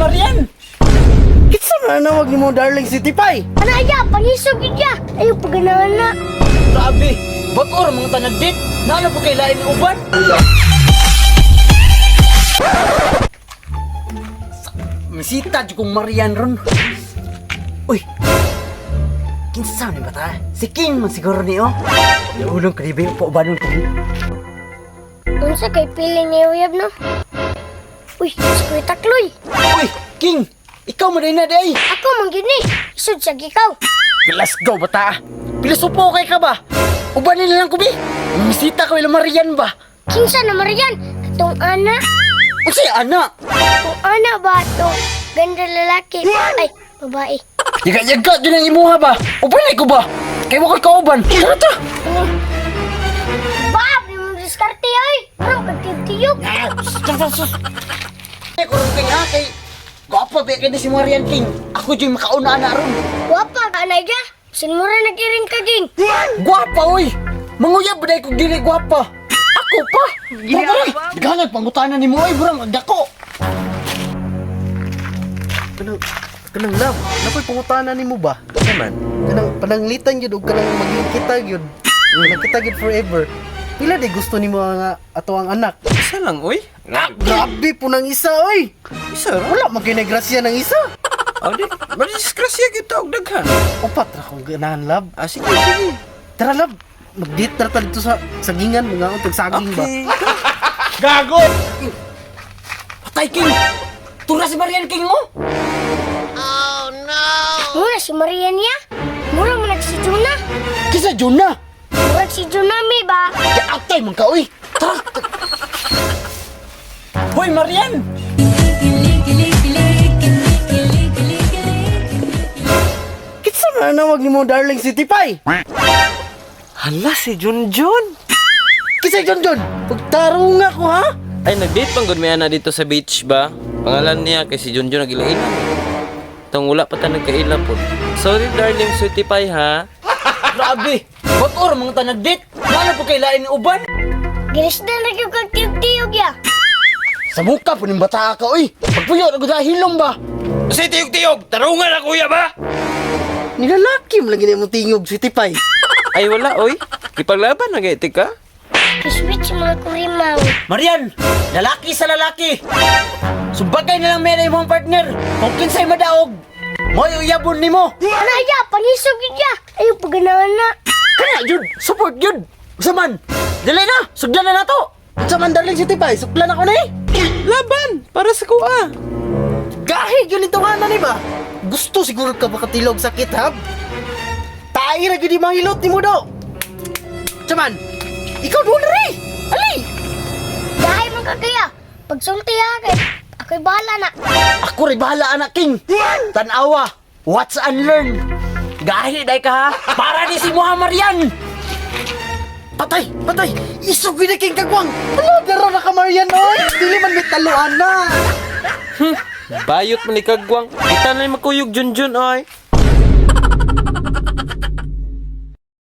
Marian! Kitsa man nawag ni mo darling si Tipay. Anaya, panisog yun ya. Ayaw paganahan na. Grabe! Bakor mga tanagdit! Nalo po kay lain ng uban! Masita di kong Marian ron. Uy! Kinsa ni ba ta? Si King man siguro ni oh. Naulong ka ribe po ubanon ko. Unsa kay piling ni Uyab no? Uy, sikoy takloy. Uy! King! Ikaw man na day! Ako man gini. Isod sa gikaw. Let's go bata! Pilisupo kay ka ba? Ubanin na lang ko bi! Masita ko ilang Marian ba? Kinsa na Marian? Atong ana. O siya anak! Atong ana ba to? Ganda lalaki. Ay, babae. Yaga-yaga dyan ang imuha ba? Ubanay ko ba? Kaya wakal ka uban! Tara ta! Bab, yung diskarte ay. Parang kagtiyog-tiyog. Kurang kay ha kay... Gwapa ba kaya si Marian King? Ako dyan makauna na ron. Wapa ka na ya. Sinmura nagiring ka din. Gwapa oy! Manguyab ba ko dili gwapa? Ako pa! Tara! Ganag pangutanan ni mo ay burang magdako! Kanang love, nakoy pangutanan nimo ba? Naman. Kanang pananglitan gyud og kanang maging kita gyud. Kanang kita gyud forever. Pila di gusto nimo nga ato ang anak? Isa lang, uy. Grabe po ng isa oy. Isa ra. Wala magkinagrasya ng isa. Oh, di. Madiskrasya kita og daghan. Upat ra kong ganahan love. Ah, sige, sige. Tara love, mag-date na ta dito sa sagingan mga untog saging ba. Okay. Gago! Patay King! Tura si Marian King mo! Mura si Marian ya. Mura mo si Juna. Kisa Jun na! Mura si Junami ba? Kaya atay man ka uy! Tara! Hoy Marian! Kitsa man nawag nimo darling si Tipay. Hala, si Junjun. Kisay John, pagtarong nga ko ha. Ay, nag-date pang good may ana dito sa beach ba? Pangalan niya kay si Junjun nag-ilailan. Tong wala pa ta nagkaila po. Sorry darling, sweetie pie ha. Grabe! Bakor mga tanagdit! Nalo po kay lain ng uban! Ginisdan na yung kagtiyog-tiyog ya. Sa muka po ng bata ka uy! Pagpuyo na gud hilom ba? Kasi tiyog-tiyog, tarungan na kuya ba? Nilalaki mo lagi na mo tingog si Tipay. Ay, wala, oy. Ipaglaban na gaitik ka? Kiswitch mga kurimaw. Marian! Lalaki sa lalaki! Sumbagay na lang meron yung mga partner! Kung kinsay madaog! Mo'y uyabon ni mo! Anaya, panisog yun ya. Ayaw paganahan na. Kaya yun! Support yun! Usaman! Dali na! Sugdan na to! Sa man darling si Tipay, suklan ako na eh. Laban! Para sa kuha! Kahit yun ito nga na ba? Gusto siguro ka makatilog sa kithab? Tayo na gini mahilot ni mo do. Saman, ikaw doon na rin! Ali! Dahil mo kagaya. Pagsulti agad. Ako'y bahala na. Ako rin bahala anak King! Tanawa! Watch and learn! Gahi day ka ha! Para ni si Muhammad yan! Patay! Patay! Isog na king kagwang! Wala, daro na ka Marian, oy! Dili man may taluan na! Bayot man ni kagwang. Kita na yung makuyog Junjun, oy.